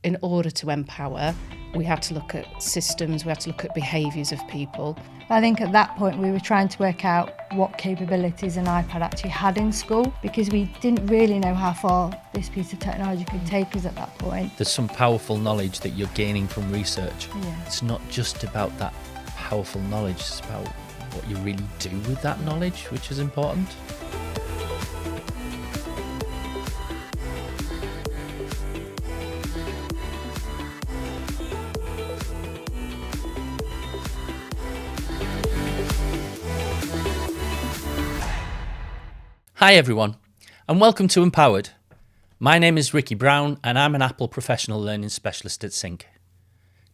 in order to empower, we had to look at systems, we had to look at behaviours of people. I think at that point we were trying to work out what capabilities an iPad actually had in school, because we didn't really know how far this piece of technology could take us at that point. There's some powerful knowledge that you're gaining from research. Yeah. It's not just about that powerful knowledge, it's about what you really do with that knowledge, which is important. Hi everyone, and welcome to Empowered. My name is Ricky Brown and I'm an Apple Professional Learning Specialist at Sync.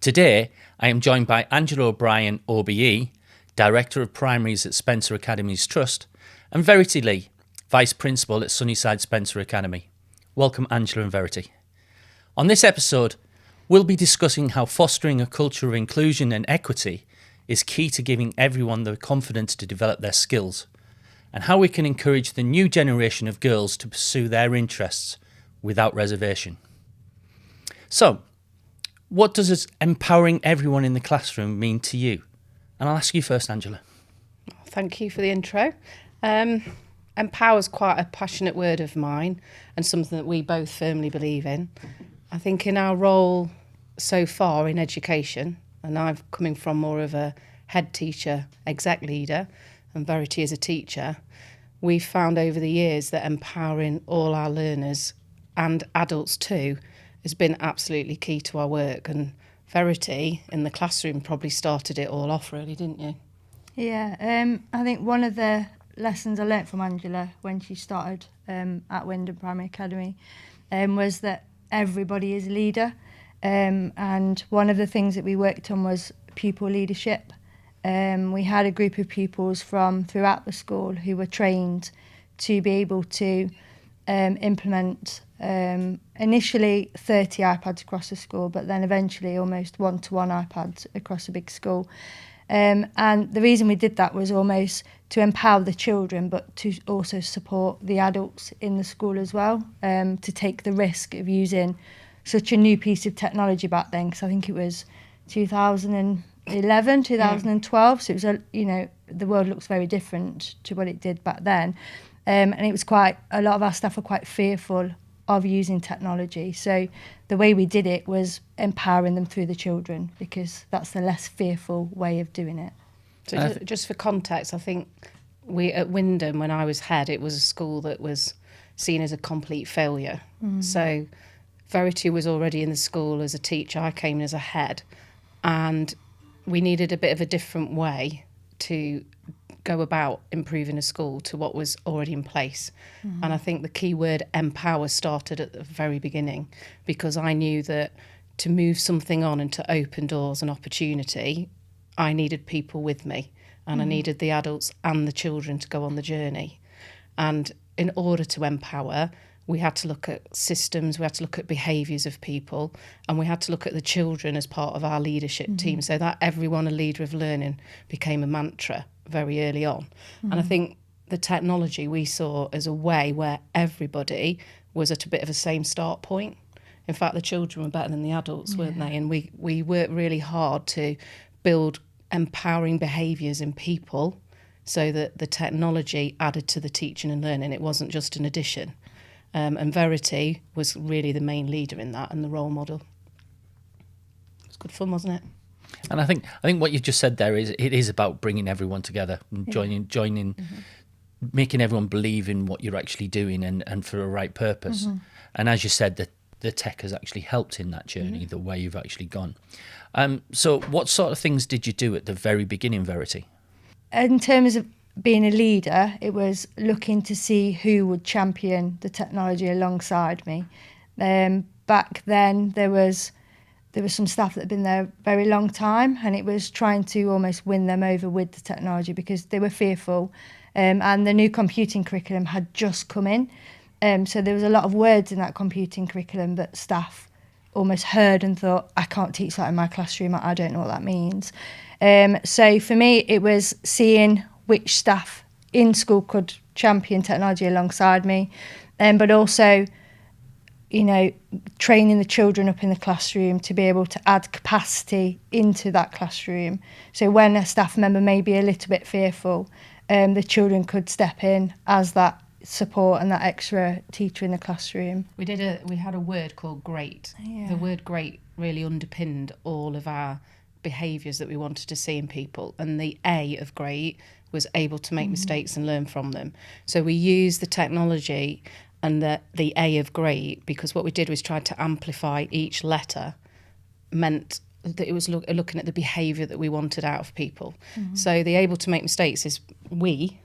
Today I am joined by Anglea O'Brien, OBE, Director of Primaries at Spencer Academies Trust, and Verity Lee, Vice Principal at Sunnyside Spencer Academy. Welcome Anglea and Verity. On this episode, we'll be discussing how fostering a culture of inclusion and equity is key to giving everyone the confidence to develop their skills, and how we can encourage the new generation of girls to pursue their interests without reservation. So, what does empowering everyone in the classroom mean to you? And I'll ask you first, Anglea. Thank you for the intro. Empower is quite a passionate word of mine and something that we both firmly believe in. I think in our role so far in education, and I'm coming from more of a head teacher, exec leader, and Verity as a teacher, we've found over the years that empowering all our learners and adults too has been absolutely key to our work. And Verity in the classroom probably started it all off really, didn't you? Yeah, I think one of the lessons I learnt from Anglea when she started at Wyndham Primary Academy was that everybody is a leader. And one of the things that we worked on was pupil leadership. We had a group of pupils from throughout the school who were trained to be able to implement initially 30 iPads across the school, but then eventually almost one-to-one iPads across a big school. And the reason we did that was almost to empower the children, but to also support the adults in the school as well, to take the risk of using such a new piece of technology back then, because I think it was 2011, 2012, so it was the world looks very different to what it did back then, and it was quite a lot of our staff were quite fearful of using technology, so the way we did it was empowering them through the children, because that's the less fearful way of doing it. So just for context, I think we at Wyndham, when I was head, it was a school that was seen as a complete failure. So Verity was already in the school as a teacher, I came in as a head, and we needed a bit of a different way to go about improving a school to what was already in place. And I think the key word empower started at the very beginning, because I knew that to move something on and to open doors and opportunity, I needed people with me, and I needed the adults and the children to go on the journey. And in order to empower, we had to look at systems, we had to look at behaviours of people, and we had to look at the children as part of our leadership team, so that everyone a leader of learning became a mantra very early on. And I think the technology we saw as a way where everybody was at a bit of a same start point. In fact, the children were better than the adults, weren't they? And we worked really hard to build empowering behaviours in people so that the technology added to the teaching and learning. It wasn't just an addition. And Verity was really the main leader in that and the role model. It was good fun, wasn't it? And I think what you've just said there is it is about bringing everyone together and joining, making everyone believe in what you're actually doing and for a right purpose. And as you said, the tech has actually helped in that journey, the way you've actually gone. So what sort of things did you do at the very beginning, Verity? In terms of being a leader, it was looking to see who would champion the technology alongside me. Back then, there was some staff that had been there a very long time, and it was trying to almost win them over with the technology because they were fearful. And the new computing curriculum had just come in. So there was a lot of words in that computing curriculum that staff almost heard and thought, I can't teach that in my classroom, I don't know what that means. So for me, it was seeing which staff in school could champion technology alongside me, but also, training the children up in the classroom to be able to add capacity into that classroom. So when a staff member may be a little bit fearful, the children could step in as that support and that extra teacher in the classroom. We had a word called great. Yeah. The word great really underpinned all of our behaviours that we wanted to see in people, and the A of great was able to make mistakes and learn from them. So we used the technology and the A of great, because what we did was try to amplify each letter, meant that it was looking at the behaviour that we wanted out of people. So the able to make mistakes is, we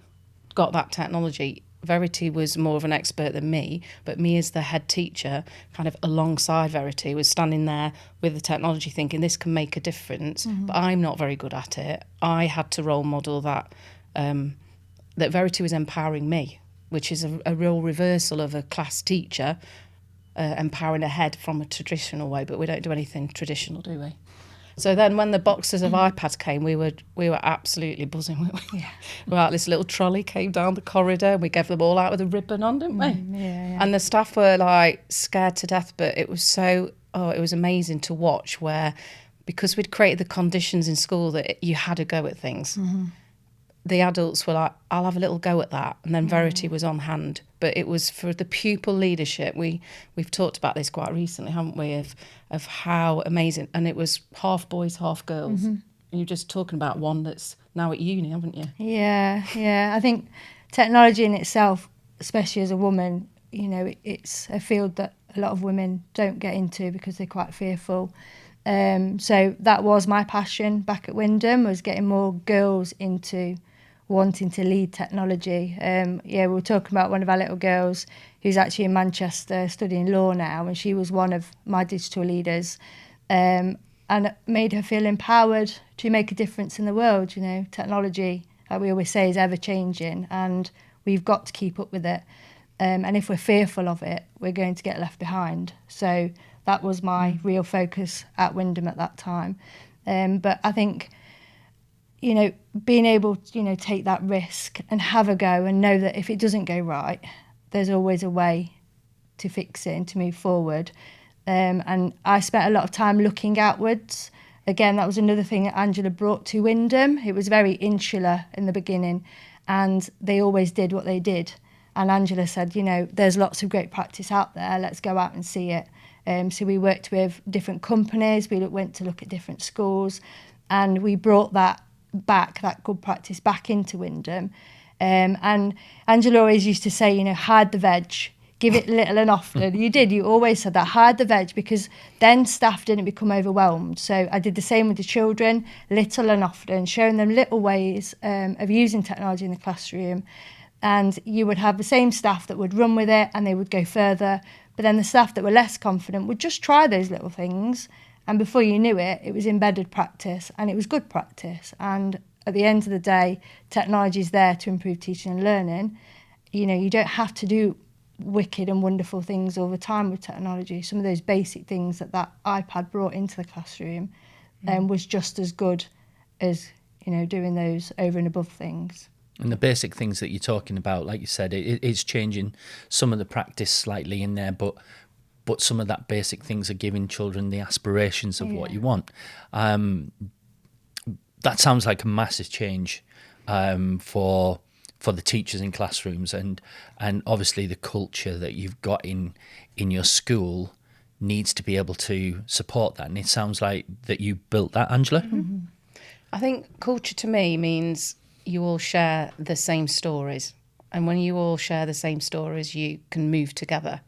got that technology. Verity was more of an expert than me, but me as the head teacher, kind of alongside Verity, was standing there with the technology thinking this can make a difference, but I'm not very good at it. I had to role model that Verity was empowering me, which is a real reversal of a class teacher empowering a head from a traditional way, but we don't do anything traditional, do we? So then when the boxes of iPads came, we were absolutely buzzing, weren't we? Yeah. Right, this little trolley came down the corridor and we gave them all out with a ribbon on, didn't we? Yeah. And the staff were like scared to death, but it was it was amazing to watch, where, because we'd created the conditions in school that you had a go at things, the adults were like, I'll have a little go at that. And then Verity was on hand. But it was for the pupil leadership. We've talked about this quite recently, haven't we, of how amazing. And it was half boys, half girls. And you're just talking about one that's now at uni, haven't you? Yeah. I think technology in itself, especially as a woman, it's a field that a lot of women don't get into because they're quite fearful. So that was my passion back at Wyndham, was getting more girls into wanting to lead technology. We were talking about one of our little girls who's actually in Manchester studying law now, and she was one of my digital leaders, and it made her feel empowered to make a difference in the world. Technology, like we always say, is ever changing, and we've got to keep up with it. And if we're fearful of it, we're going to get left behind. So that was my real focus at Wyndham at that time. But I think, being able to, take that risk and have a go and know that if it doesn't go right, there's always a way to fix it and to move forward. And I spent a lot of time looking outwards. Again, that was another thing that Angela brought to Wyndham. It was very insular in the beginning, and they always did what they did. And Angela said, there's lots of great practice out there. Let's go out and see it. So we worked with different companies. We went to look at different schools, and we brought that good practice back into Wyndham. And Angela always used to say, hide the veg, give it little and often. You always said that, hide the veg, because then staff didn't become overwhelmed. So I did the same with the children, little and often, showing them little ways of using technology in the classroom. And you would have the same staff that would run with it and they would go further. But then the staff that were less confident would just try those little things. And before you knew it, it was embedded practice and it was good practice. And at the end of the day, technology is there to improve teaching and learning. You don't have to do wicked and wonderful things all the time with technology. Some of those basic things that iPad brought into the classroom was just as good as, doing those over and above things. And the basic things that you're talking about, like you said, it's changing some of the practice slightly in there, but some of that basic things are giving children the aspirations of what you want. That sounds like a massive change for the teachers in classrooms, and obviously the culture that you've got in your school needs to be able to support that. And it sounds like that you built that, Angela. Mm-hmm. I think culture to me means you all share the same stories, and when you all share the same stories, you can move together.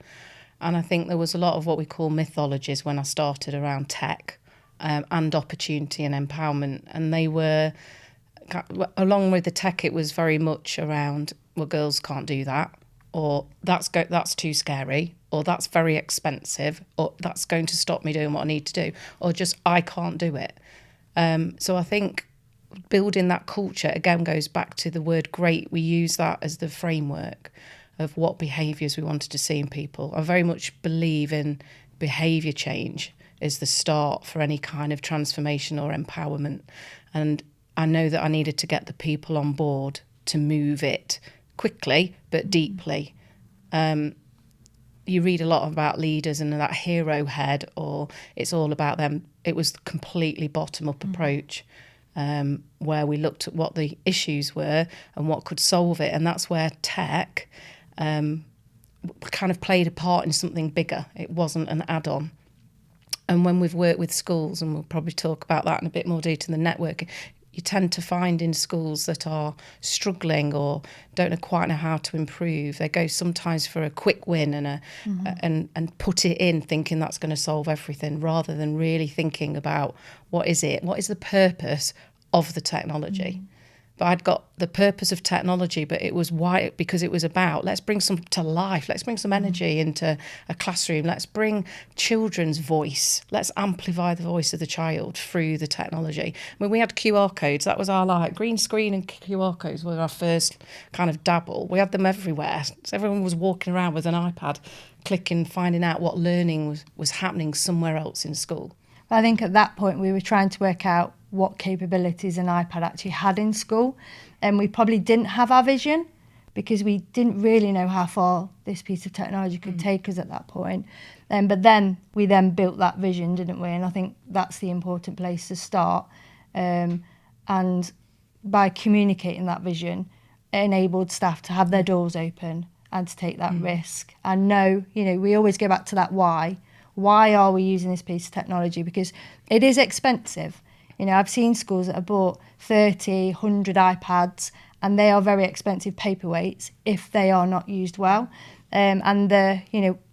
And I think there was a lot of what we call mythologies when I started around tech and opportunity and empowerment, and they were, along with the tech, it was very much around, well, girls can't do that, or that's too scary, or that's very expensive, or that's going to stop me doing what I need to do, or just I can't do it. So I think building that culture, again, goes back to the word great. We use that as the framework of what behaviours we wanted to see in people. I very much believe in behaviour change is the start for any kind of transformation or empowerment. And I know that I needed to get the people on board to move it quickly but deeply. you read a lot about leaders and that hero head, or it's all about them. It was completely bottom-up approach, where we looked at what the issues were and what could solve it. And that's where tech kind of played a part in something bigger. It wasn't an add-on. And when we've worked with schools, and we'll probably talk about that in a bit more detail in the networking, you tend to find in schools that are struggling or don't quite know how to improve, they go sometimes for a quick win and and put it in thinking that's going to solve everything, rather than really thinking about what is the purpose of the technology. But I'd got the purpose of technology, but it was why, because it was about, let's bring some to life, let's bring some energy into a classroom, let's bring children's voice, let's amplify the voice of the child through the technology. When we had QR codes, that was our green screen and QR codes were our first kind of dabble. We had them everywhere. So everyone was walking around with an iPad, clicking, finding out what learning was happening somewhere else in school. I think at that point we were trying to work out what capabilities an iPad actually had in school, and we probably didn't have our vision because we didn't really know how far this piece of technology could take us at that point. But then we built that vision, didn't we? And I think that's the important place to start. And by communicating that vision, it enabled staff to have their doors open and to take that risk and know, we always go back to that why. Why are we using this piece of technology? Because it is expensive. I've seen schools that have bought 30, 100 iPads, and they are very expensive paperweights if they are not used well. And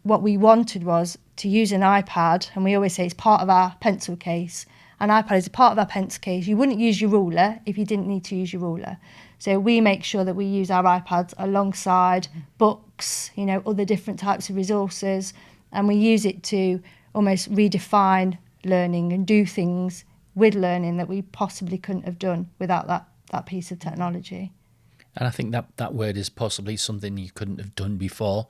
what we wanted was to use an iPad, and we always say it's part of our pencil case. An iPad is a part of our pencil case. You wouldn't use your ruler if you didn't need to use your ruler. So we make sure that we use our iPads alongside books, other different types of resources, and we use it to almost redefine learning and do things with learning that we possibly couldn't have done without that piece of technology. And I think that word is possibly something you couldn't have done before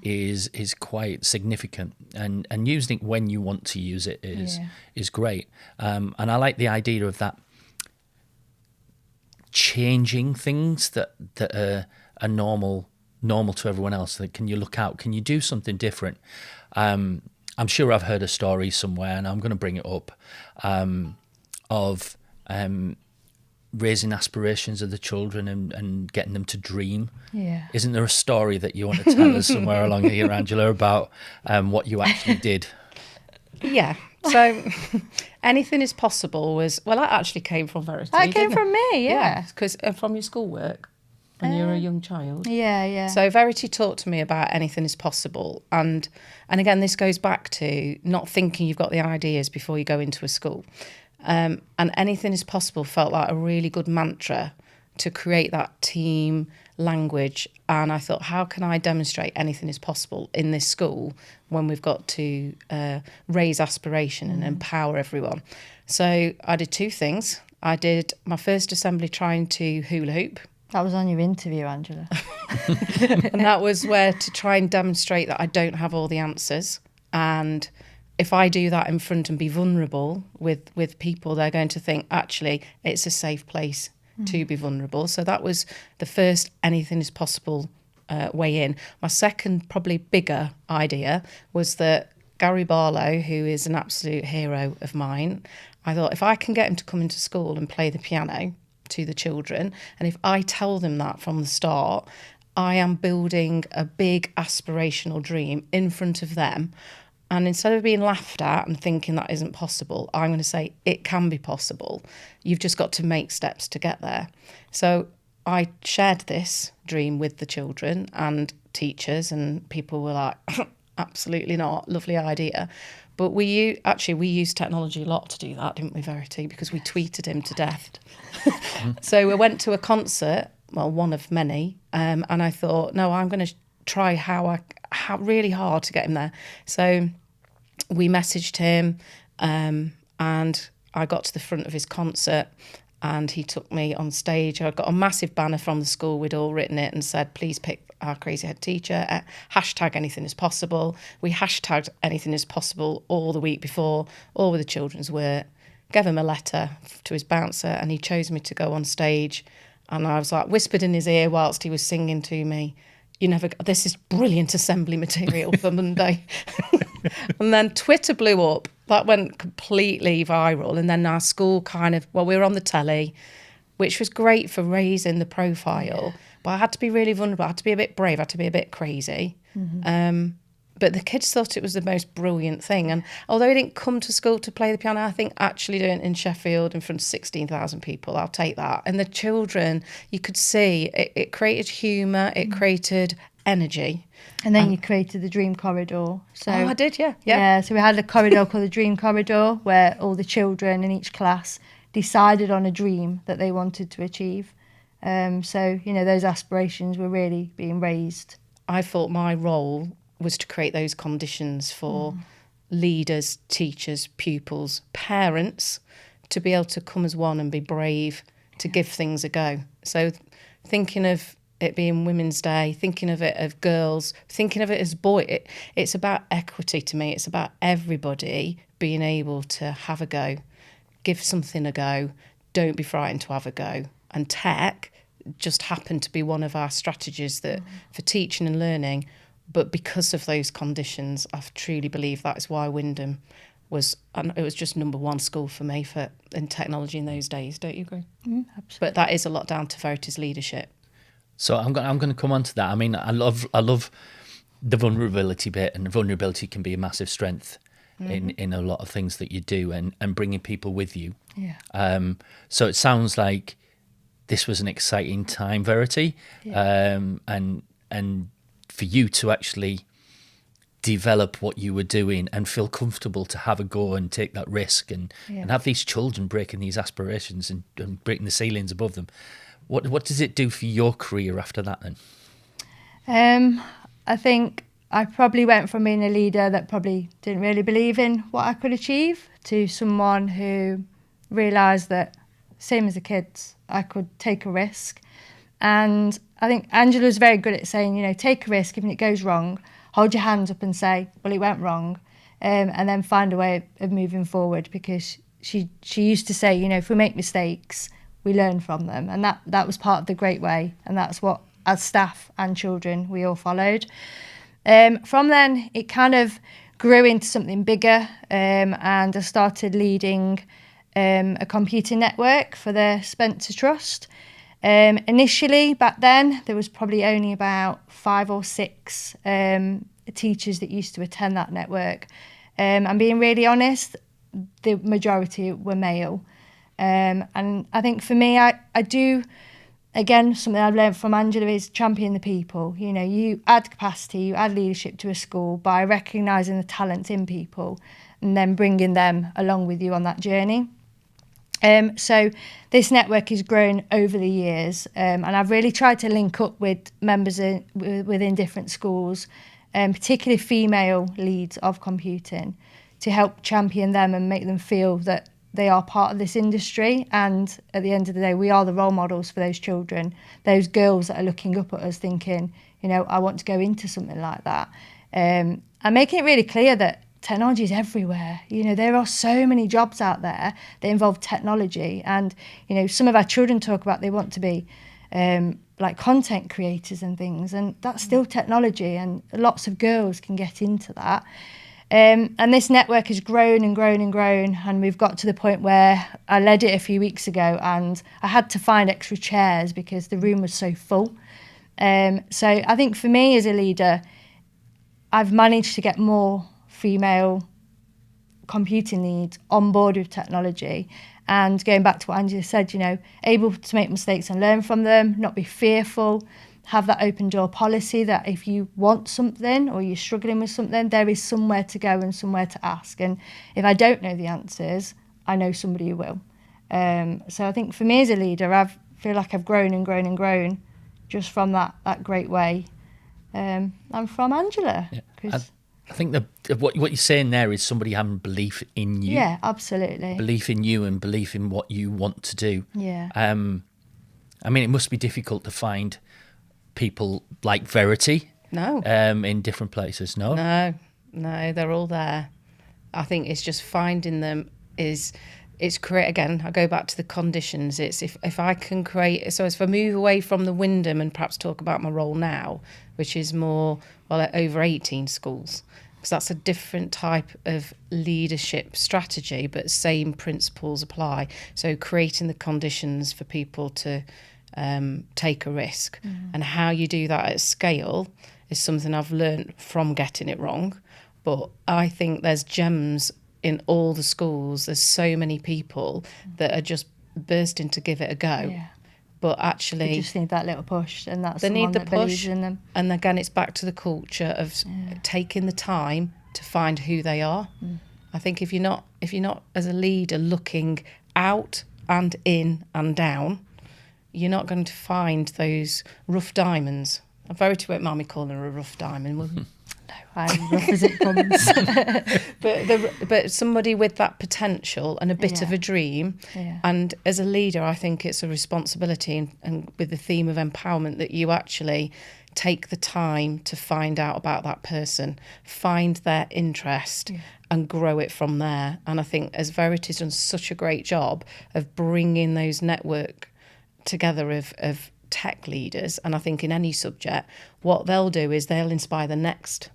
is quite significant, and using it when you want to use it is great. And I like the idea of that changing things that are normal to everyone else. Like, can you look out? Can you do something different? I'm sure I've heard a story somewhere, and I'm going to bring it up, of raising aspirations of the children and getting them to dream. Yeah. Isn't there a story that you want to tell us somewhere along here, Angela, about what you actually did? Yeah. So anything is possible was, well, that actually came from Verity. That came from me, yeah. Because from your schoolwork when you were a young child. Yeah. So Verity talked to me about anything is possible. And again, this goes back to not thinking you've got the ideas before you go into a school. And anything is possible felt like a really good mantra to create that team language. And I thought, how can I demonstrate anything is possible in this school when we've got to raise aspiration and empower everyone? So I did two things. I did my first assembly trying to hula hoop. That was on your interview, Angela. And that was where to try and demonstrate that I don't have all the answers. And if I do that in front and be vulnerable with people, they're going to think, actually, it's a safe place to be vulnerable. So that was the first anything is possible way in. My second, probably bigger idea was that Gary Barlow, who is an absolute hero of mine, I thought if I can get him to come into school and play the piano to the children, and if I tell them that from the start, I am building a big aspirational dream in front of them. And instead of being laughed at and thinking that isn't possible, I'm going to say it can be possible. You've just got to make steps to get there. So I shared this dream with the children and teachers, and people were like, absolutely not, lovely idea. But we used technology a lot to do that, didn't we, Verity? Because we tweeted him to death. So we went to a concert, well, one of many, and I thought, no, I'm going to try how really hard to get him there. So we messaged him, and I got to the front of his concert, and he took me on stage. I got a massive banner from the school. We'd all written it and said, please pick our crazy head teacher, hashtag anything is possible. We hashtagged anything is possible all the week before, all with the children's work, gave him a letter to his bouncer, and he chose me to go on stage. And I was like, whispered in his ear whilst he was singing to me, this is brilliant assembly material for Monday. And then Twitter blew up. That went completely viral. And then our school we were on the telly, which was great for raising the profile. But I had to be really vulnerable. I had to be a bit brave. I had to be a bit crazy. But the kids thought it was the most brilliant thing. And although I didn't come to school to play the piano, I think actually doing it in Sheffield in front of 16,000 people, I'll take that. And the children, you could see it created humour, it created energy. And then you created the Dream Corridor. So I did, yeah. Yeah, so we had a corridor called the Dream Corridor, where all the children in each class decided on a dream that they wanted to achieve. So, those aspirations were really being raised. I thought my role was to create those conditions for leaders, teachers, pupils, parents to be able to come as one and be brave to give things a go. So thinking of it being Women's Day, thinking of it as girls, thinking of it as boy, it's about equity to me. It's about everybody being able to have a go, give something a go, don't be frightened to have a go. And tech just happened to be one of our strategies that for teaching and learning. But because of those conditions, I truly believe that is why Wyndham was just number one school for me in technology in those days. Don't you agree? Absolutely. But that is a lot down to Verity's leadership. So I'm going to come on to that. I mean, I love the vulnerability bit, and vulnerability can be a massive strength in a lot of things that you do, and bringing people with you. Yeah. So it sounds like this was an exciting time, Verity, and for you to actually develop what you were doing and feel comfortable to have a go and take that risk and have these children breaking these aspirations and breaking the ceilings above them. What does it do for your career after that then? I think I probably went from being a leader that probably didn't really believe in what I could achieve to someone who realised that, same as the kids, I could take a risk. And I think Angela's very good at saying, take a risk. If it goes wrong, hold your hands up and say, well, it went wrong, and then find a way of moving forward, because she used to say, if we make mistakes, we learn from them. And that was part of the great way. And that's what, as staff and children, we all followed. From then, it kind of grew into something bigger, and I started leading a computing network for the Spencer Trust. Initially, back then, there was probably only about 5 or 6 teachers that used to attend that network. And being really honest, the majority were male. And I think for me, I do, again, something I've learned from Angela is champion the people. You add capacity, you add leadership to a school by recognising the talents in people and then bringing them along with you on that journey. So this network has grown over the years, and I've really tried to link up with members within different schools, particularly female leads of computing, to help champion them and make them feel that they are part of this industry. And at the end of the day, we are the role models for those children, those girls that are looking up at us thinking, I want to go into something like that. And making it really clear that technology is everywhere. There are so many jobs out there that involve technology, and some of our children talk about they want to be like content creators and things, and that's still technology, and lots of girls can get into that. And this network has grown and grown and grown, and we've got to the point where I led it a few weeks ago, and I had to find extra chairs because the room was so full. So I think for me as a leader, I've managed to get more female computing leads on board with technology, and going back to what Angela said, able to make mistakes and learn from them, not be fearful, have that open door policy that if you want something or you're struggling with something, there is somewhere to go and somewhere to ask. And if I don't know the answers, I know somebody who will. So I think for me as a leader, I feel like I've grown and grown and grown just from that great way. And from Angela. Yeah. I think what you're saying there is somebody having belief in you. Yeah, absolutely. Belief in you and belief in what you want to do. Yeah. I mean, it must be difficult to find people like Verity. No. In different places. No, they're all there. I think it's just finding them is it's create, again, I go back to the conditions. It's if I can create, so if I move away from the Wyndham and perhaps talk about my role now, which is more, well, at over 18 schools, because that's a different type of leadership strategy, but same principles apply. So creating the conditions for people to take a risk, and how you do that at scale is something I've learned from getting it wrong. But I think there's gems in all the schools. There's so many people that are just bursting to give it a go. Yeah. But actually, They just need that little push, and that's they someone need the that believes push. in them. And again, it's back to the culture of taking the time to find who they are. I think if you're not as a leader looking out and in and down, you're not going to find those rough diamonds. Verity won't mind me calling her a rough diamond, will you? I'm rough as it comes. But somebody with that potential and a bit of a dream. Yeah. And as a leader, I think it's a responsibility, and with the theme of empowerment, that you actually take the time to find out about that person, find their interest, and grow it from there. And I think as Verity's done such a great job of bringing those network together of tech leaders, and I think in any subject, what they'll do is they'll inspire the next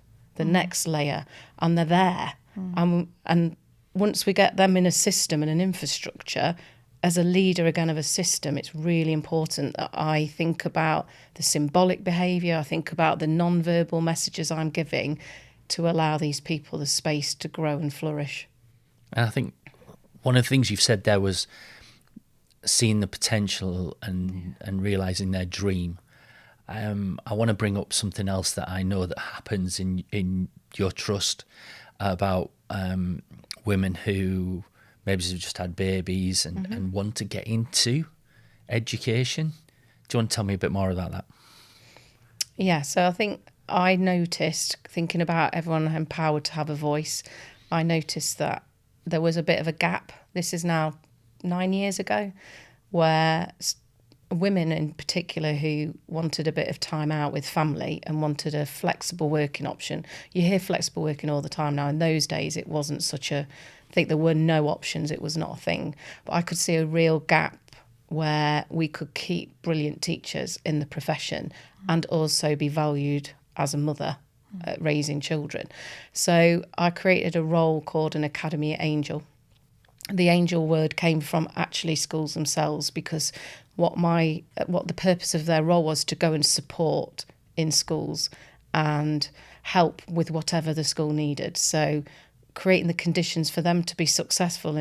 layer, and they're there. And once we get them in a system and an infrastructure, as a leader again of a system, it's really important that I think about the symbolic behaviour, I think about the non-verbal messages I'm giving to allow these people the space to grow and flourish. And I think one of the things you've said there was seeing the potential and realising their dream. I want to bring up something else that I know that happens in your trust about women who maybe have just had babies and want to get into education. Do you want to tell me a bit more about that? Yeah, so I think I noticed, thinking about everyone empowered to have a voice, I noticed that there was a bit of a gap. This is now 9 years ago, where women in particular who wanted a bit of time out with family and wanted a flexible working option. You hear flexible working all the time now. In those days, it wasn't such a, I think there were no options. It was not a thing. But I could see a real gap where we could keep brilliant teachers in the profession and also be valued as a mother raising children. So I created a role called an Academy Angel. The angel word came from actually schools themselves, because what the purpose of their role was to go and support in schools and help with whatever the school needed. So creating the conditions for them to be successful,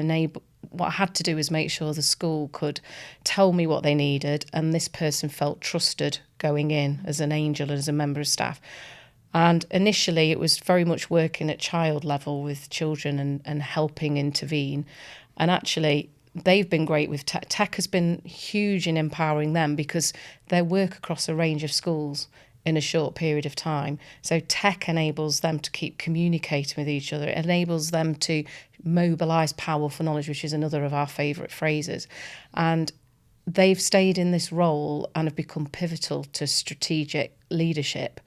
what I had to do was make sure the school could tell me what they needed, and this person felt trusted going in as an angel and as a member of staff. And initially it was very much working at child level with children and helping intervene. And actually they've been great with tech. Tech has been huge in empowering them because they work across a range of schools in a short period of time. So tech enables them to keep communicating with each other. It enables them to mobilise powerful knowledge, which is another of our favourite phrases. And they've stayed in this role and have become pivotal to strategic leadership.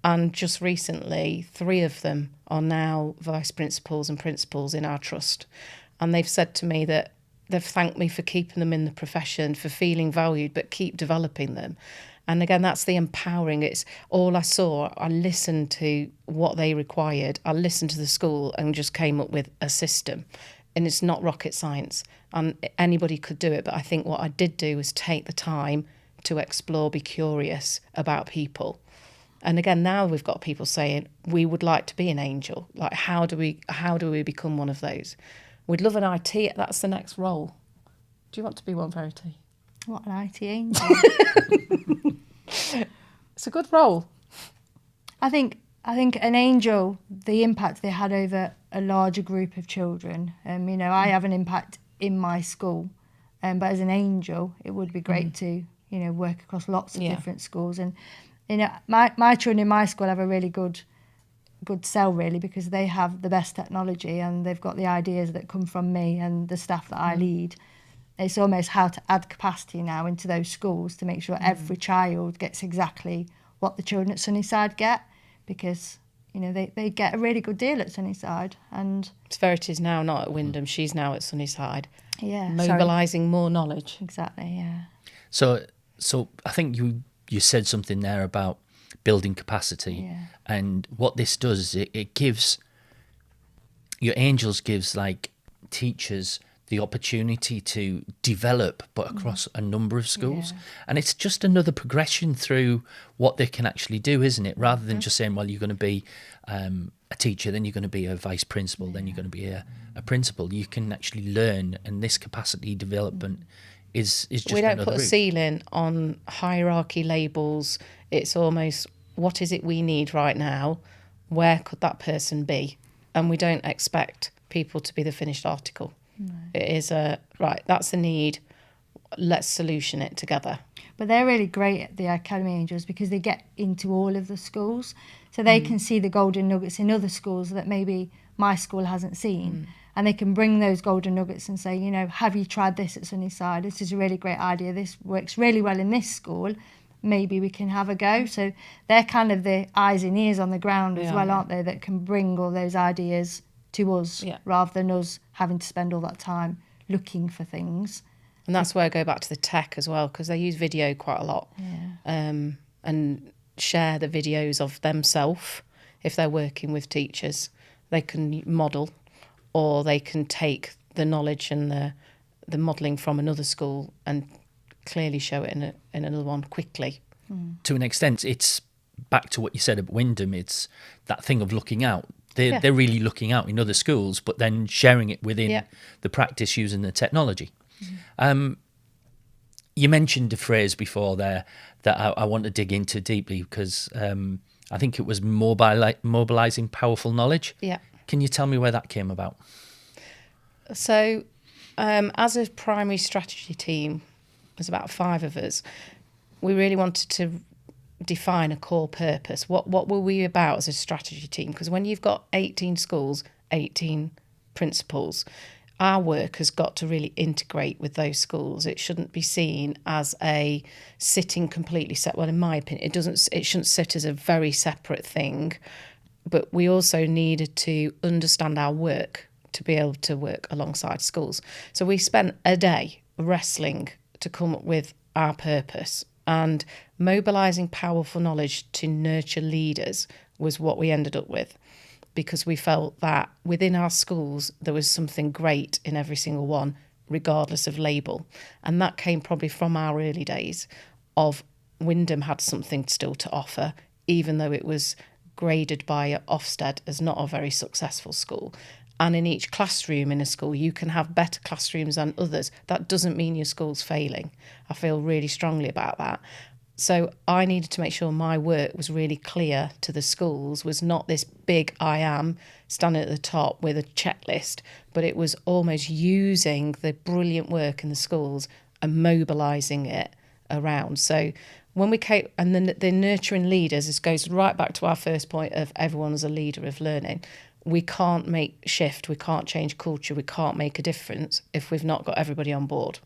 And just recently, 3 of them are now vice principals and principals in our trust. And they've said to me that they've thanked me for keeping them in the profession, for feeling valued, but keep developing them. And again, that's the empowering. It's all I saw. I listened to what they required. I listened to the school and just came up with a system. And it's not rocket science. And anybody could do it. But I think what I did do was take the time to explore, be curious about people. And again, now we've got people saying, we would like to be an angel. Like, how do we become one of those? We'd love an IT. That's the next role. Do you want to be one, Verity? What an IT angel. It's a good role. I think an angel, the impact they had over a larger group of children. I have an impact in my school, but as an angel, it would be great to work across lots of different schools. And my children in my school have a really good sell, really, because they have the best technology and they've got the ideas that come from me and the staff that I lead. It's almost how to add capacity now into those schools to make sure every child gets exactly what the children at Sunnyside get, because you know, they get a really good deal at Sunnyside. And Verity's now not at Wyndham, she's now at Sunnyside. yeah, Mobilising more knowledge. exactly, yeah. So I think you said something there about building capacity, and what this does is it gives your Angels gives like teachers the opportunity to develop, but across a number of schools. And it's just another progression through what they can actually do, isn't it? Rather than just saying, well, you're going to be a teacher, then you're going to be a vice principal, then you're going to be a principal. You can actually learn, and this capacity development is just we don't another put a route. ceiling on hierarchy labels. It's almost, what is it we need right now? Where could that person be? And we don't expect people to be the finished article. No. It is right, that's the need, let's solution it together. But they're really great at the Academy Angels because they get into all of the schools. So they can see the golden nuggets in other schools that maybe my school hasn't seen. And they can bring those golden nuggets and say, you know, have you tried this at Sunnyside? This is a really great idea. This works really well in this school. Maybe we can have a go. So they're kind of the eyes and ears on the ground as well, aren't they, that can bring all those ideas to us rather than us having to spend all that time looking for things. And that's where I go back to the tech as well, because they use video quite a lot, and share the videos of themselves. If they're working with teachers, they can model, or they can take the knowledge and the modelling from another school and clearly show it in another one quickly. To an extent, it's back to what you said at Wyndham. It's that thing of looking out. They're really looking out in other schools, but then sharing it within the practice using the technology. You mentioned a phrase before there that I want to dig into deeply, because I think it was mobilising powerful knowledge. Yeah. Can you tell me where that came about? So as a primary strategy team, there's about 5 of us, we really wanted to define a core purpose. What were we about as a strategy team? Because when you've got 18 schools, 18 principals, our work has got to really integrate with those schools. It shouldn't be seen as a sitting completely set. Well, in my opinion, it shouldn't sit as a very separate thing. But we also needed to understand our work to be able to work alongside schools. So we spent a day wrestling to come up with our purpose, and mobilising powerful knowledge to nurture leaders was what we ended up with, because we felt that within our schools there was something great in every single one, regardless of label. And that came probably from our early days of Wyndham had something still to offer, even though it was graded by Ofsted as not a very successful school. And in each classroom in a school, you can have better classrooms than others. That doesn't mean your school's failing. I feel really strongly about that. So I needed to make sure my work was really clear to the schools, was not this big I am standing at the top with a checklist, but it was almost using the brilliant work in the schools and mobilising it around. So when we came, and then the nurturing leaders, this goes right back to our first point of everyone as a leader of learning. We can't make shift, we can't change culture, we can't make a difference if we've not got everybody on board.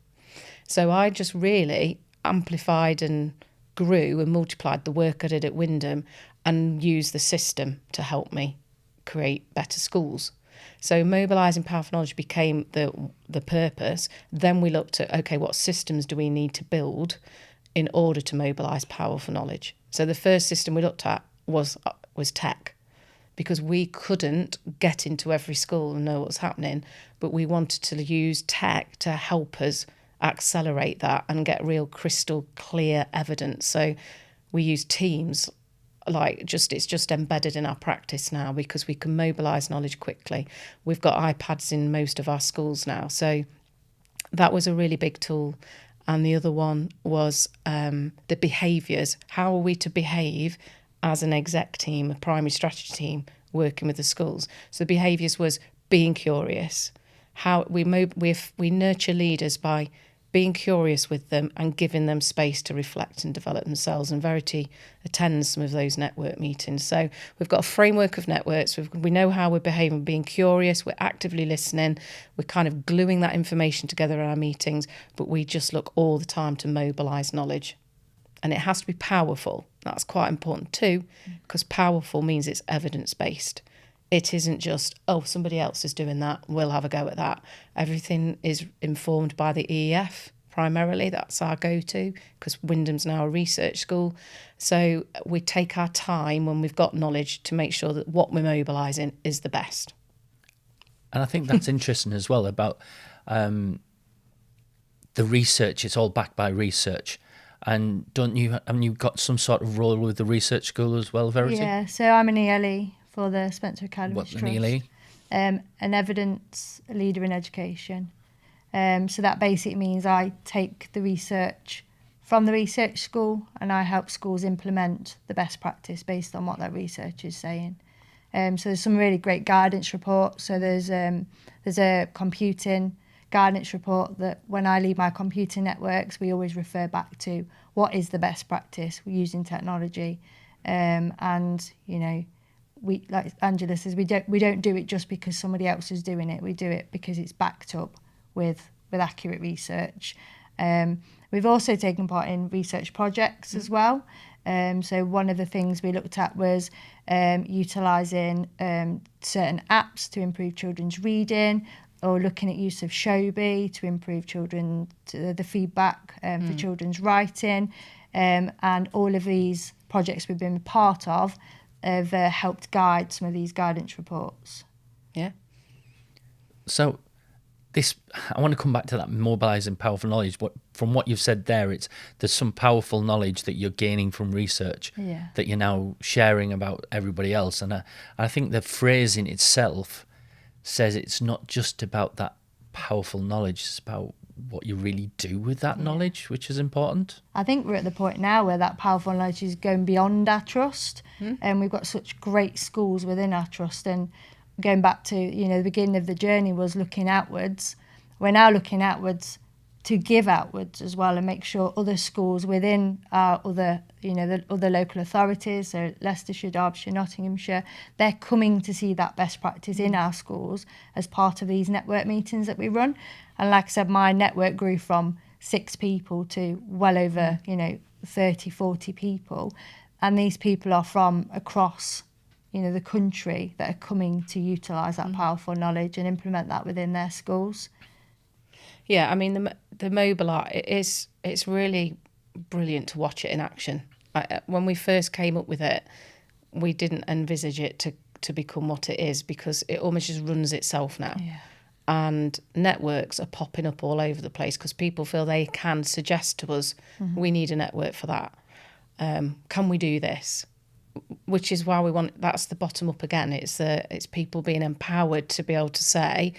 So I just really amplified and grew and multiplied the work I did at Wyndham and used the system to help me create better schools. So mobilising powerful knowledge became the purpose. Then we looked at, okay, what systems do we need to build in order to mobilise powerful knowledge? So the first system we looked at was tech, because we couldn't get into every school and know what's happening, but we wanted to use tech to help us accelerate that and get real crystal clear evidence. So we use Teams, it's just embedded in our practice now, because we can mobilise knowledge quickly. We've got iPads in most of our schools now, so that was a really big tool. And the other one was the behaviours. How are we to behave as an exec team, a primary strategy team, working with the schools? So the behaviours was being curious. How we nurture leaders by being curious with them and giving them space to reflect and develop themselves. And Verity attends some of those network meetings. So we've got a framework of networks. We know how we're behaving, being curious, we're actively listening, we're kind of gluing that information together in our meetings, but we just look all the time to mobilise knowledge. And it has to be powerful. That's quite important too, because powerful means it's evidence-based. It isn't just, oh, somebody else is doing that, we'll have a go at that. Everything is informed by the EEF primarily. That's our go-to, because Wyndham's now a research school. So we take our time when we've got knowledge to make sure that what we're mobilising is the best. And I think that's interesting as well about the research. It's all backed by research. And haven't you got some sort of role with the research school as well, Verity? Yeah, so I'm an ELE for the Spencer Academies Trust. What, an ELE? An evidence leader in education. So that basically means I take the research from the research school and I help schools implement the best practice based on what that research is saying. So there's some really great guidance reports. So there's a computing guidance report that when I lead my computing networks, we always refer back to what is the best practice using technology. And, you know, we, like Angela says, we don't do it just because somebody else is doing it. We do it because it's backed up with accurate research. We've also taken part in research projects as well. So one of the things we looked at was utilising certain apps to improve children's reading, or looking at use of Shobi to improve the feedback for children's writing. And all of these projects we've been part of have helped guide some of these guidance reports. Yeah. So I want to come back to that mobilising powerful knowledge. From what you've said there, there's some powerful knowledge that you're gaining from research that you're now sharing about everybody else. And I think the phrasing itself says it's not just about that powerful knowledge, it's about what you really do with that knowledge, which is important. I think we're at the point now where that powerful knowledge is going beyond our trust, and we've got such great schools within our trust. And going back to, you know, the beginning of the journey was looking outwards. We're now looking outwards to give outwards as well and make sure other schools within our other, you know, the other local authorities, so Leicestershire, Derbyshire, Nottinghamshire, they're coming to see that best practice in our schools as part of these network meetings that we run. And like I said, my network grew from 6 people to well over, 30, 40 people. And these people are from across, the country that are coming to utilise that powerful knowledge and implement that within their schools. Yeah, I mean, the mobile art, it's really brilliant to watch it in action. When we first came up with it, we didn't envisage it to become what it is, because it almost just runs itself now. Yeah. And networks are popping up all over the place because people feel they can suggest to us, we need a network for that. Can we do this? Which is why that's the bottom up again. It's people being empowered to be able to say,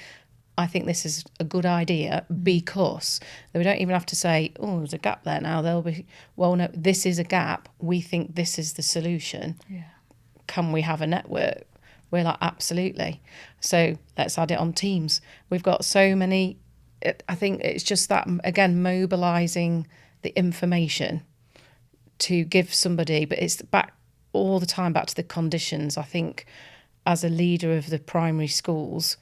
I think this is a good idea, because we don't even have to say, oh, there's a gap there now. They'll be, well, no, this is a gap. We think this is the solution. Yeah. Can we have a network? We're like, absolutely. So let's add it on Teams. We've got so many. I think it's just that, again, mobilising the information to give somebody, but it's back all the time back to the conditions. I think as a leader of the primary schools,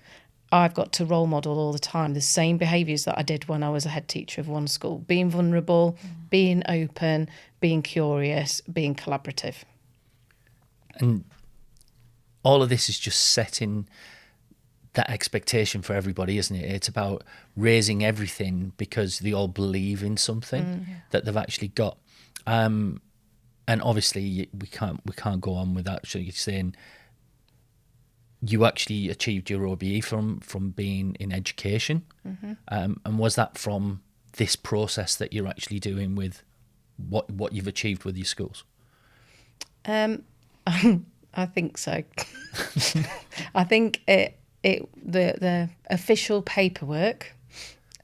I've got to role model all the time the same behaviours that I did when I was a head teacher of one school. Being vulnerable, being open, being curious, being collaborative. And all of this is just setting that expectation for everybody, isn't it? It's about raising everything because they all believe in something that they've actually got. And obviously we can't go on without actually saying you actually achieved your OBE from being in education. And was that from this process that you're actually doing with what you've achieved with your schools? I think so. I think the official paperwork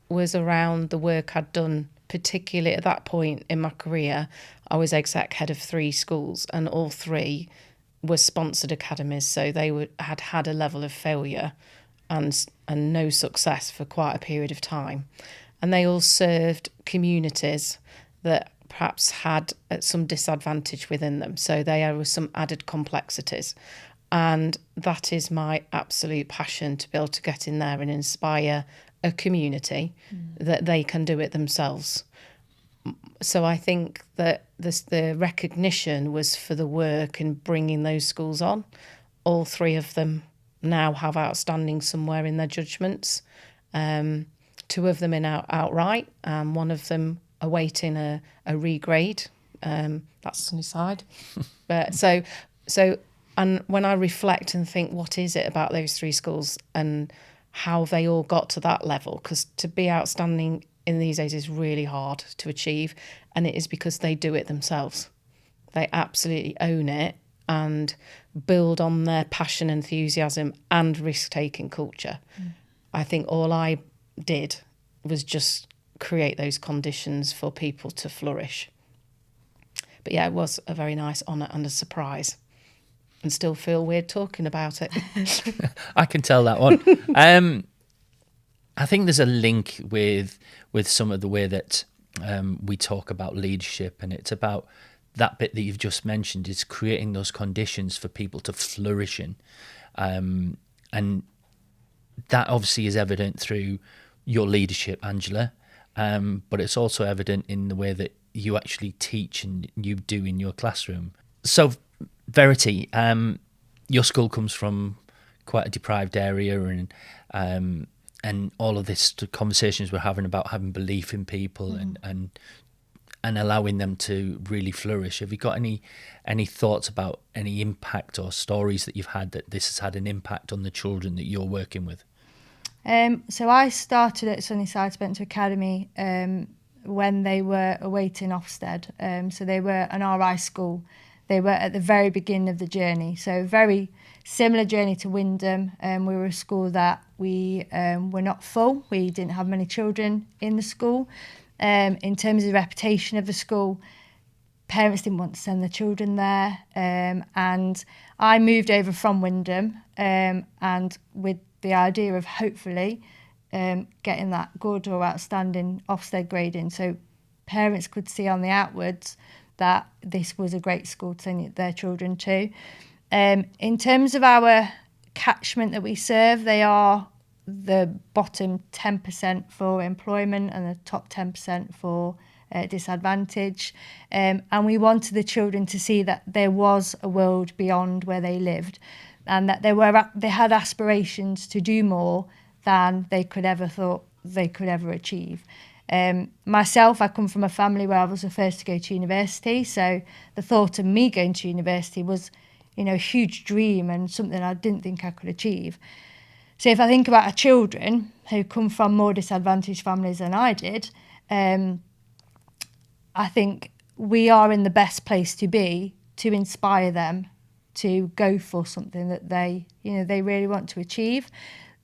was around the work I'd done, particularly at that point in my career. I was exec head of 3 schools, and all 3 were sponsored academies, so they had a level of failure and no success for quite a period of time. And they all served communities that perhaps had some disadvantage within them. So there were some added complexities. And that is my absolute passion, to be able to get in there and inspire a community that they can do it themselves. So I think that the recognition was for the work in bringing those schools on. All three of them now have outstanding somewhere in their judgments. Two of them in outright, and one of them awaiting a regrade. That's Sunnyside. But so and when I reflect and think, what is it about those three schools and how they all got to that level? Because to be outstanding in these days is really hard to achieve, and it is because they do it themselves. They absolutely own it and build on their passion, enthusiasm and risk-taking culture. I think all I did was just create those conditions for people to flourish. But yeah, it was a very nice honour and a surprise, and still feel weird talking about it. I can tell that one. I think there's a link with some of the way that we talk about leadership, and it's about that bit that you've just mentioned, is creating those conditions for people to flourish in. And that obviously is evident through your leadership, Anglea, but it's also evident in the way that you actually teach and you do in your classroom. So, Verity, your school comes from quite a deprived area, and all of this conversations we're having about having belief in people and allowing them to really flourish. Have you got any thoughts about any impact or stories that you've had that this has had an impact on the children that you're working with? So I started at Sunnyside Spencer Academy when they were awaiting Ofsted. So they were an RI school. They were at the very beginning of the journey. So very similar journey to Wymondham. We were a school that we were not full. We didn't have many children in the school. In terms of the reputation of the school, parents didn't want to send their children there. And I moved over from Wymondham and with the idea of hopefully getting that good or outstanding Ofsted grading, so parents could see on the outwards that this was a great school to send their children to. In terms of our catchment that we serve, they are the bottom 10% for employment and the top 10% for disadvantage. And we wanted the children to see that there was a world beyond where they lived, and that they had aspirations to do more than they could ever thought they could ever achieve. Myself, I come from a family where I was the first to go to university, so the thought of me going to university was, a huge dream and something I didn't think I could achieve. So if I think about our children who come from more disadvantaged families than I did, I think we are in the best place to be to inspire them to go for something that they really want to achieve.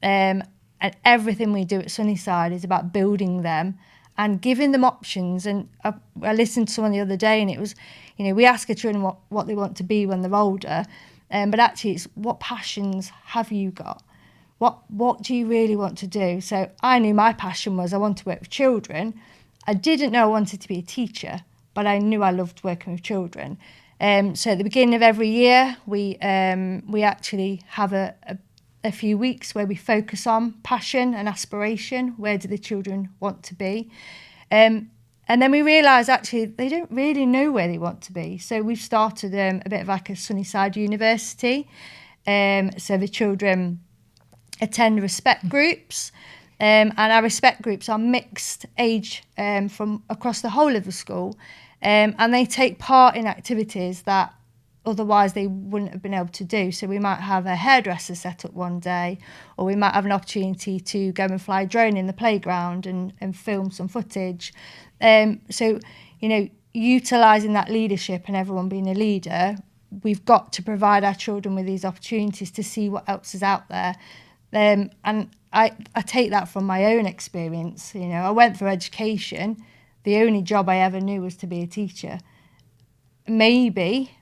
And everything we do at Sunnyside is about building them and giving them options. And I listened to someone the other day, and it was, we ask our children what they want to be when they're older, but actually it's what passions have you got? What do you really want to do? So I knew my passion was I want to work with children. I didn't know I wanted to be a teacher, but I knew I loved working with children. So at the beginning of every year, we actually have a few weeks where we focus on passion and aspiration. Where do the children want to be? And then we realise actually they don't really know where they want to be. So we've started a bit of like a Sunnyside University. So the children attend respect groups, and our respect groups are mixed age from across the whole of the school, and they take part in activities that otherwise they wouldn't have been able to do. So we might have a hairdresser set up one day, or we might have an opportunity to go and fly a drone in the playground and film some footage. So, utilising that leadership and everyone being a leader, we've got to provide our children with these opportunities to see what else is out there. And I take that from my own experience. I went through education. The only job I ever knew was to be a teacher. Maybe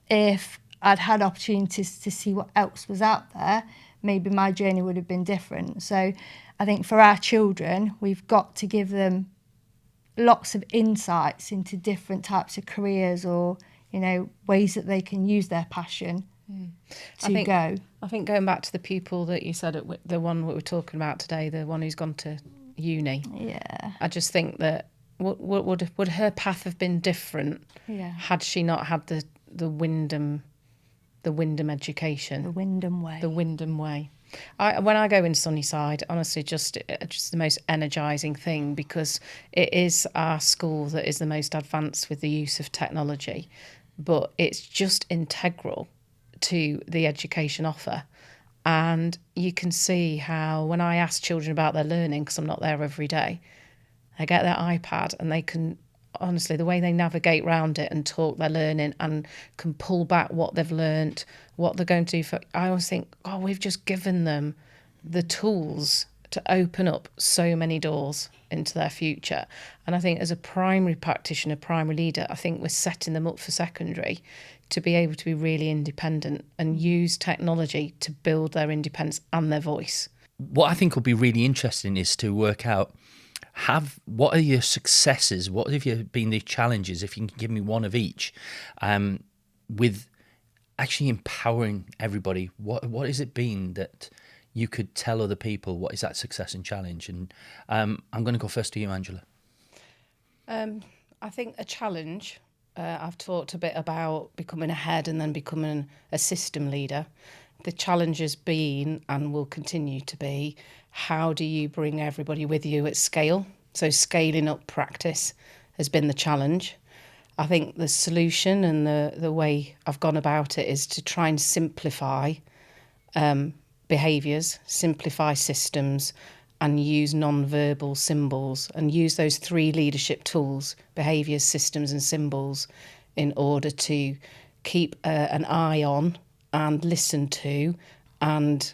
if I'd had opportunities to see what else was out there, maybe my journey would have been different. So I think for our children, we've got to give them lots of insights into different types of careers or, ways that they can use their passion to go. I think going back to the pupil that you said, the one we were talking about today, the one who's gone to uni. Yeah. I just think that would her path have been different Yeah. had she not had the Wyndham education, The Wyndham way. the Wyndham way? When I go in Sunnyside, honestly, just the most energising thing, because it is our school that is the most advanced with the use of technology, but it's just integral to the education offer. And you can see how when I ask children about their learning, because I'm not there every day, they get their iPad and they can, honestly, the way they navigate around it and talk their learning and can pull back what they've learnt, what they're going to do. I always think, oh, we've just given them the tools to open up so many doors into their future. And I think as a primary practitioner, primary leader, I think we're setting them up for secondary to be able to be really independent and use technology to build their independence and their voice. What I think will be really interesting is to work out what are your successes, what have been the challenges, if you can give me one of each, with actually empowering everybody. What has it been that you could tell other people? What is that success and challenge? And I'm going to go first to you, Angela. I think a challenge, I've talked a bit about becoming a head and then becoming a system leader. The challenge has been, and will continue to be, how do you bring everybody with you at scale? So scaling up practice has been the challenge. I think the solution and the way I've gone about it is to try and simplify behaviours, simplify systems, and use non-verbal symbols, and use those 3 leadership tools, behaviours, systems and symbols, in order to keep an eye on and listen to and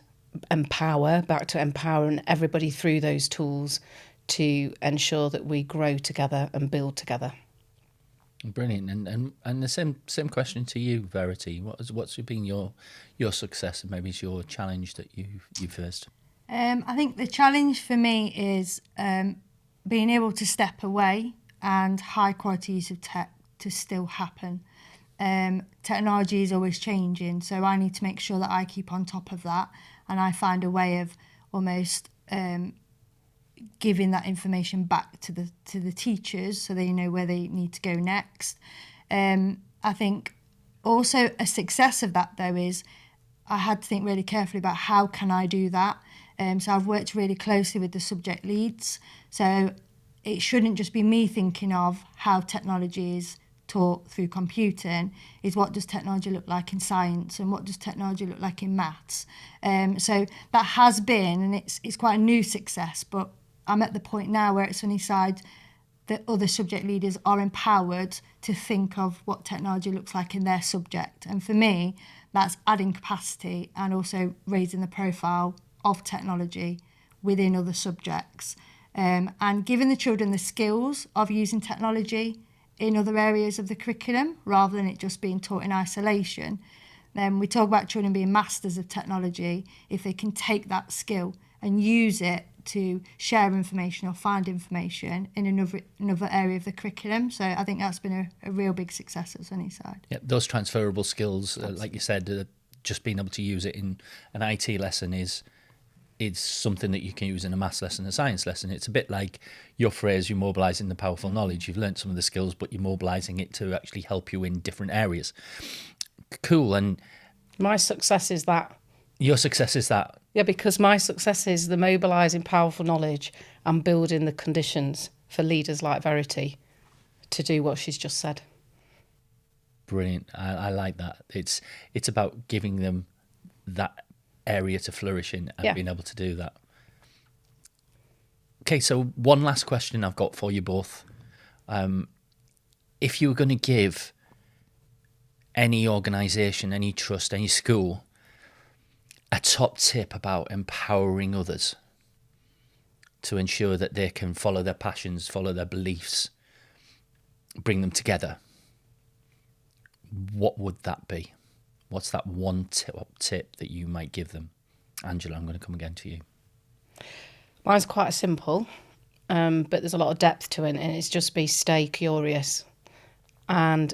back to empowering everybody through those tools to ensure that we grow together and build together. Brilliant. And the same question to you, Verity. What's been your success, and maybe it's your challenge that you faced? I think the challenge for me is being able to step away and high quality use of tech to still happen. Technology is always changing, so I need to make sure that I keep on top of that, and I find a way of almost giving that information back to the teachers so they know where they need to go next. I think also a success of that, though, is I had to think really carefully about how can I do that. So I've worked really closely with the subject leads. So it shouldn't just be me thinking of how technology is taught through computing, is what does technology look like in science and what does technology look like in maths. So that has been, and it's quite a new success, but I'm at the point now where at Sunnyside the other subject leaders are empowered to think of what technology looks like in their subject. And for me, that's adding capacity and also raising the profile of technology within other subjects, and giving the children the skills of using technology in other areas of the curriculum rather than it just being taught in isolation. Then we talk about children being masters of technology if they can take that skill and use it to share information or find information in another area of the curriculum. So I think that's been a real big success at Sunnyside. Yeah, those transferable skills, like you said, just being able to use it in an IT lesson is something that you can use in a maths lesson, a science lesson. It's a bit like your phrase, you're mobilising the powerful knowledge. You've learnt some of the skills, but you're mobilising it to actually help you in different areas. Cool. And my success is that. Your success is that? Yeah, because my success is the mobilising powerful knowledge and building the conditions for leaders like Verity to do what she's just said. Brilliant. I like that. It's about giving them that area to flourish in and being able to do that. Okay, so one last question I've got for you both. If you were going to give any organisation, any trust, any school a top tip about empowering others to ensure that they can follow their passions, follow their beliefs, bring them together, what would that be? What's that one top tip that you might give them? Angela, I'm going to come again to you. Mine's quite simple, but there's a lot of depth to it, and it's just stay curious. And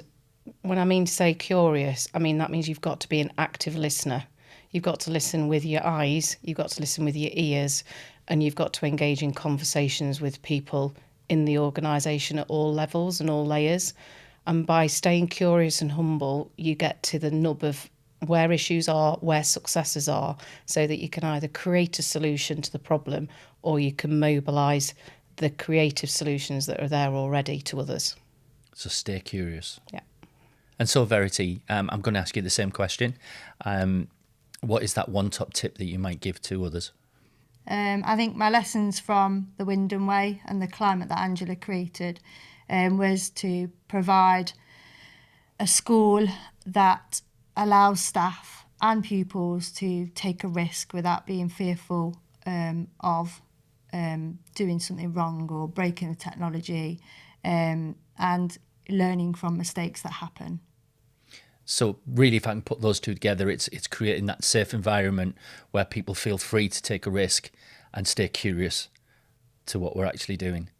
when I mean stay curious, I mean that means you've got to be an active listener. You've got to listen with your eyes, you've got to listen with your ears, and you've got to engage in conversations with people in the organisation at all levels and all layers. And by staying curious and humble, you get to the nub of where issues are, where successes are, so that you can either create a solution to the problem or you can mobilise the creative solutions that are there already to others. So stay curious. Yeah. And so, Verity, I'm going to ask you the same question. What is that one top tip that you might give to others? I think my lessons from the Wyndham Way and the climate that Anglea created was to provide a school that allows staff and pupils to take a risk without being fearful of doing something wrong or breaking the technology, and learning from mistakes that happen. So really, if I can put those two together, it's creating that safe environment where people feel free to take a risk and stay curious to what we're actually doing.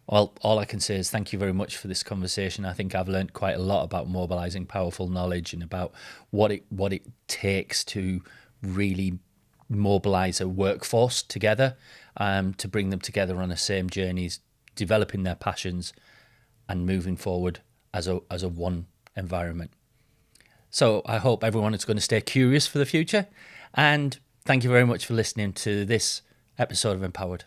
Well, all I can say is thank you very much for this conversation. I think I've learned quite a lot about mobilising powerful knowledge and about what it takes to really mobilise a workforce together, to bring them together on the same journeys, developing their passions and moving forward as a one environment. So I hope everyone is going to stay curious for the future. And thank you very much for listening to this episode of Empowered.